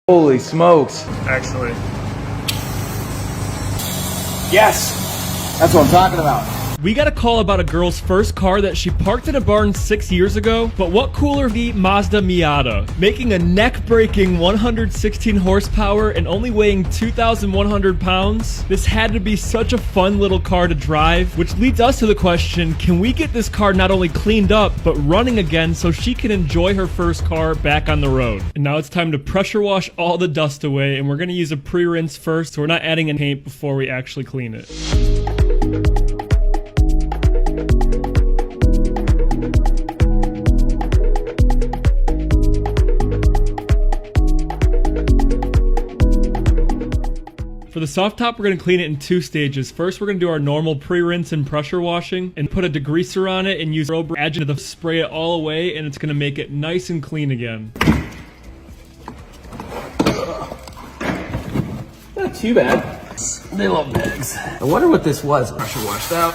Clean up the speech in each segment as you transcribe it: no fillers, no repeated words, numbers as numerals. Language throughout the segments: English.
Holy smokes. Actually. Yes! That's what I'm talking about. We got a call about a girl's first car that she parked in a barn 6 years ago, but what cooler the Mazda Miata, making a neck-breaking 116 horsepower and only weighing 2,100 pounds. This had to be such a fun little car to drive, which leads us to the question, can we get this car not only cleaned up, but running again so she can enjoy her first car back on the road? And now it's time to pressure wash all the dust away, and we're gonna use a pre-rinse first, so we're not adding any paint before we actually clean it. For the soft top, we're going to clean it in 2 stages. First, we're going to do our normal pre-rinse and pressure washing and put a degreaser on it and use rubber agent to spray it all away, and it's going to make it nice and clean again. Not too bad. They love bags. I wonder what this was. Pressure washed out.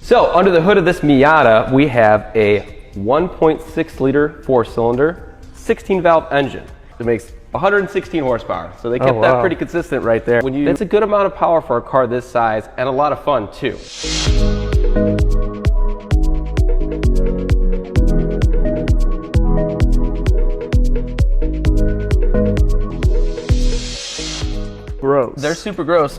So under the hood of this Miata, we have a 1.6 liter 4-cylinder 16 valve engine. It makes 116 horsepower. So they kept that pretty consistent right there. It's a good amount of power for a car this size and a lot of fun too. Gross. They're super gross.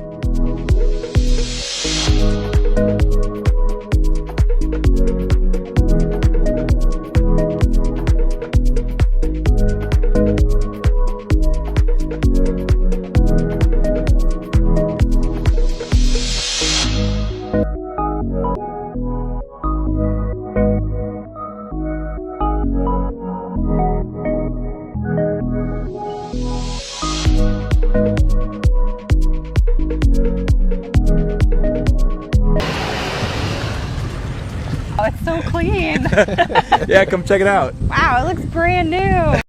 Oh, it's so clean. Yeah, come check it out. Wow, it looks brand new.